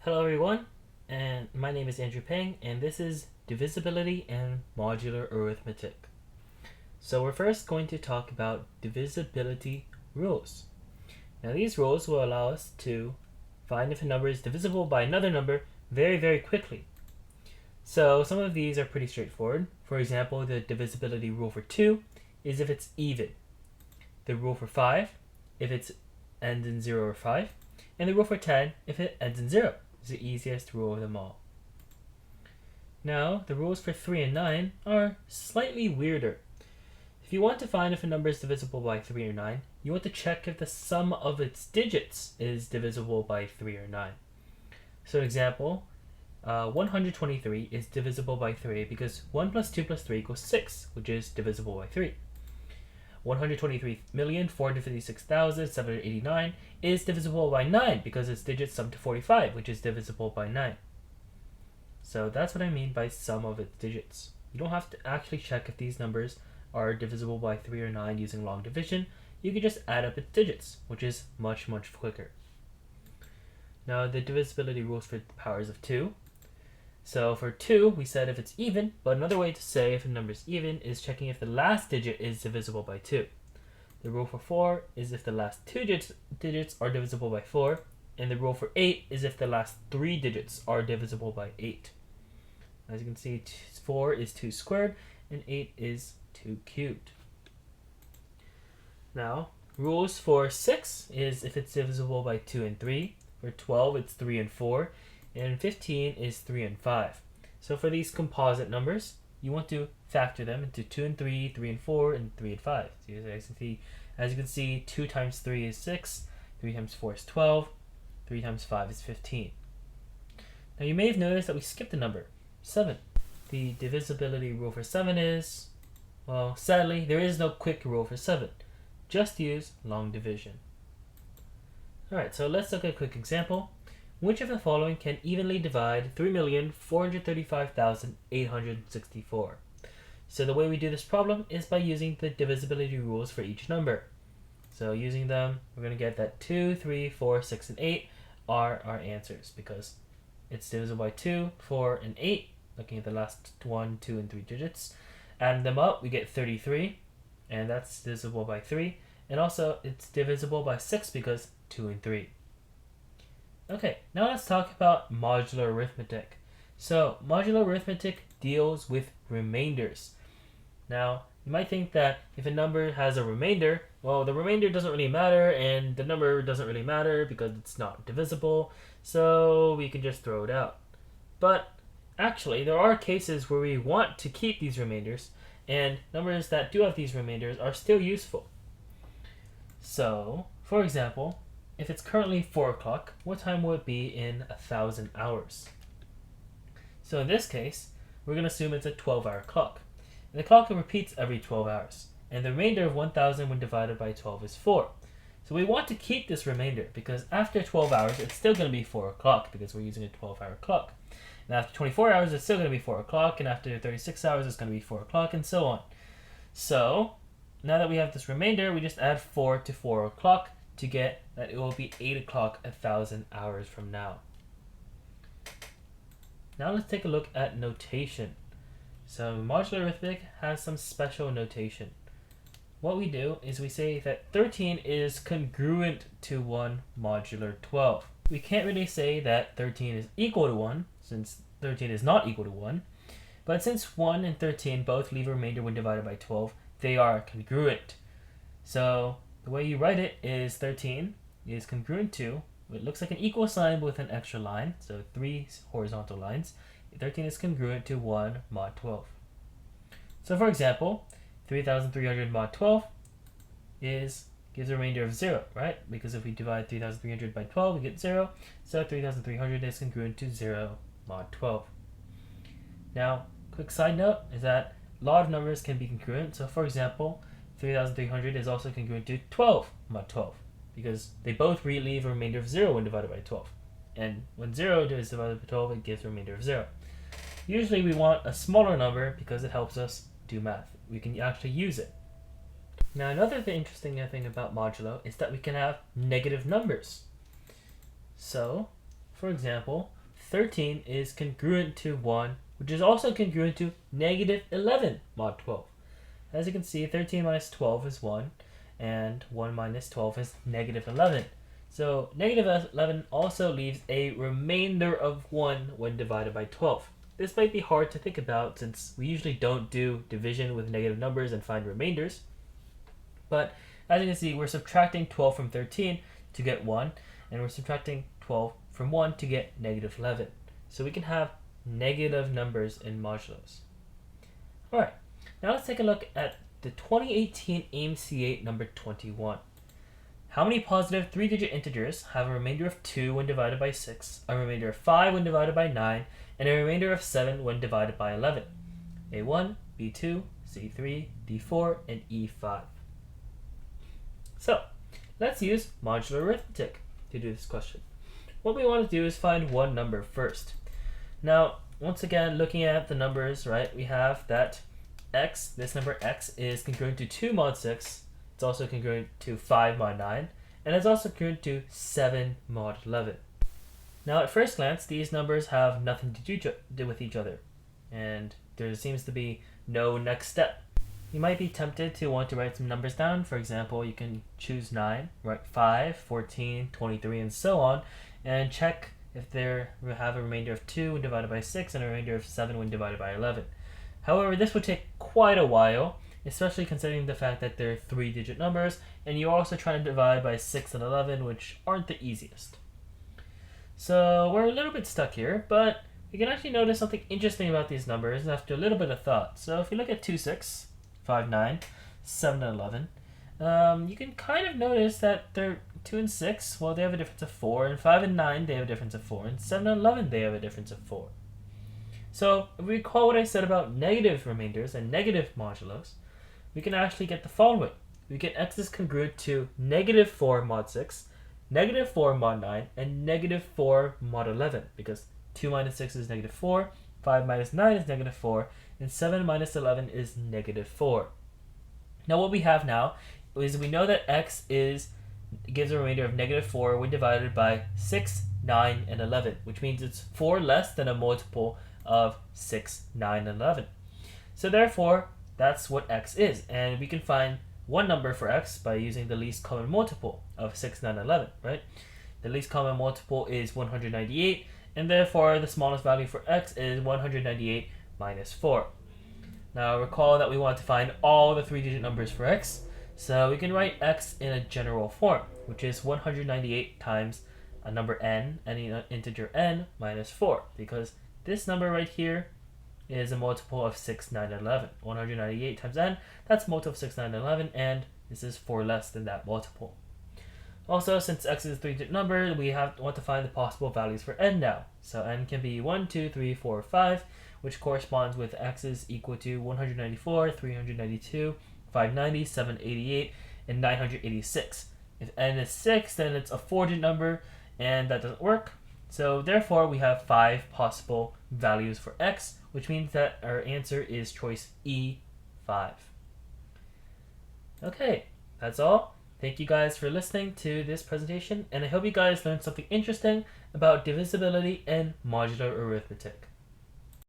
Hello everyone, and my name is Andrew Peng, and this is Divisibility and Modular Arithmetic. So we're first going to talk about divisibility rules. Now these rules will allow us to find if a number is divisible by another number very quickly. So some of these are pretty straightforward. For example, the divisibility rule for 2 is if it's even. The rule for 5, if it ends in 0 or 5. And the rule for 10, if it ends in 0. Is the easiest rule of them all. Now, the rules for 3 and 9 are slightly weirder. If you want to find if a number is divisible by 3 or 9, you want to check if the sum of its digits is divisible by 3 or 9. So, example, 123 is divisible by 3 because 1 plus 2 plus 3 equals 6, which is divisible by 3. 123,456,789 is divisible by 9 because its digits sum to 45, which is divisible by 9. So that's what I mean by sum of its digits. You don't have to actually check if these numbers are divisible by 3 or 9 using long division. You can just add up its digits, which is much quicker. Now the divisibility rules for the powers of 2. So for 2, we said if it's even, but another way to say if a number is even is checking if the last digit is divisible by 2. The rule for 4 is if the last two digits are divisible by 4, and the rule for 8 is if the last 3 digits are divisible by 8. As you can see, 4 is 2 squared, and 8 is 2 cubed. Now, rules for 6 is if it's divisible by 2 and 3. For 12, it's 3 and 4. And 15 is 3 and 5. So for these composite numbers, you want to factor them into 2 and 3, 3 and 4, and 3 and 5. So as you can see, 2 times 3 is 6, 3 times 4 is 12, 3 times 5 is 15. Now you may have noticed that we skipped a number, 7. The divisibility rule for 7 is, well, sadly, there is no quick rule for 7. Just use long division. Alright, so let's look at a quick example. Which of the following can evenly divide 3,435,864? So the way we do this problem is by using the divisibility rules for each number. So using them, we're going to get that 2, 3, 4, 6, and 8 are our answers because it's divisible by 2, 4, and 8, looking at the last 1, 2, and 3 digits. Adding them up, we get 33, and that's divisible by 3. And also, it's divisible by 6 because 2 and 3. Okay, now let's talk about modular arithmetic. So, modular arithmetic deals with remainders. Now, you might think that if a number has a remainder, well, the remainder doesn't really matter, and the number doesn't really matter because it's not divisible, so we can just throw it out. But, actually, there are cases where we want to keep these remainders, and numbers that do have these remainders are still useful. So, for example, if it's currently 4 o'clock, what time will it be in 1,000 hours? So in this case, we're going to assume it's a 12-hour clock. And the clock repeats every 12 hours. And the remainder of 1,000 when divided by 12 is 4. So we want to keep this remainder because after 12 hours, it's still going to be 4 o'clock because we're using a 12-hour clock. And after 24 hours, it's still going to be 4 o'clock. And after 36 hours, it's going to be 4 o'clock and so on. So now that we have this remainder, we just add 4 to 4 o'clock to get that it will be 8 o'clock 1,000 hours from now. Now let's take a look at notation. So modular arithmetic has some special notation. What we do is we say that 13 is congruent to 1 modular 12. We can't really say that 13 is equal to 1 since 13 is not equal to 1. But since 1 and 13 both leave a remainder when divided by 12, they are congruent. So the way you write it is 13 is congruent to, it looks like an equal sign with an extra line, so 3 horizontal lines. 13 is congruent to 1 mod 12. So for example, 3,300 mod 12 gives a remainder of 0, right? Because if we divide 3,300 by 12, we get 0. So 3,300 is congruent to 0 mod 12. Now, quick side note is that a lot of numbers can be congruent. So for example, 3,300 is also congruent to 12 mod 12 because they both leave a remainder of 0 when divided by 12. And when 0 is divided by 12, it gives a remainder of 0. Usually we want a smaller number because it helps us do math. We can actually use it. Now another interesting thing about modulo is that we can have negative numbers. So, for example, 13 is congruent to 1, which is also congruent to negative 11 mod 12. As you can see, 13 minus 12 is 1, and 1 minus 12 is negative 11. So negative 11 also leaves a remainder of 1 when divided by 12. This might be hard to think about since we usually don't do division with negative numbers and find remainders. But as you can see, we're subtracting 12 from 13 to get 1, and we're subtracting 12 from 1 to get negative 11. So we can have negative numbers in modulos. Alright, now let's take a look at the 2018 AIM-C8 number 21. How many positive 3-digit integers have a remainder of 2 when divided by 6, a remainder of 5 when divided by 9, and a remainder of 7 when divided by 11? A1, B2, C3, D4, and E5. So, let's use modular arithmetic to do this question. What we want to do is find one number first. Now, once again, looking at the numbers, right, we have that x, this number x, is congruent to 2 mod 6. It's also congruent to 5 mod 9, and it's also congruent to 7 mod 11. Now, at first glance, these numbers have nothing to do with each other, and there seems to be no next step. You might be tempted to want to write some numbers down. For example, you can choose 9, write 5, 14, 23, and so on, and check if they have a remainder of 2 when divided by 6 and a remainder of 7 when divided by 11. However, this would take quite a while, especially considering the fact that they're 3-digit numbers, and you're also trying to divide by 6 and 11, which aren't the easiest. So we're a little bit stuck here, but we can actually notice something interesting about these numbers after a little bit of thought. So if you look at 2, 6, 5, 9, 7, and 11, you can kind of notice that they're 2 and 6, well, they have a difference of 4, and 5 and 9, they have a difference of 4, and 7 and 11, they have a difference of 4. So if we recall what I said about negative remainders and negative modulos, we can actually get the following. We get x is congruent to negative 4 mod 6, negative 4 mod 9, and negative 4 mod 11, because 2 minus 6 is negative 4, 5 minus 9 is negative 4, and 7 minus 11 is negative 4. Now what we have now is we know that x gives a remainder of negative 4 when divided by 6, 9, and 11, which means it's 4 less than a multiple of 6, 9, and 11. So therefore, that's what x is, and we can find one number for x by using the least common multiple of 6, 9, and 11, right? The least common multiple is 198, and therefore the smallest value for x is 198 minus 4. Now recall that we want to find all the 3-digit numbers for x, so we can write x in a general form, which is 198 times a number n, any integer n, minus 4, because this number right here is a multiple of 6, 9, and 11. 198 times n, that's multiple of 6, 9, and 11, and this is 4 less than that multiple. Also, since x is a 3-digit number, we want to find the possible values for n now. So n can be 1, 2, 3, 4, 5, which corresponds with x is equal to 194, 392, 590, 788, and 986. If n is 6, then it's a 4-digit number, and that doesn't work. So therefore, we have 5 possible values for x, which means that our answer is choice E5. Okay, that's all. Thank you guys for listening to this presentation, and I hope you guys learned something interesting about divisibility and modular arithmetic.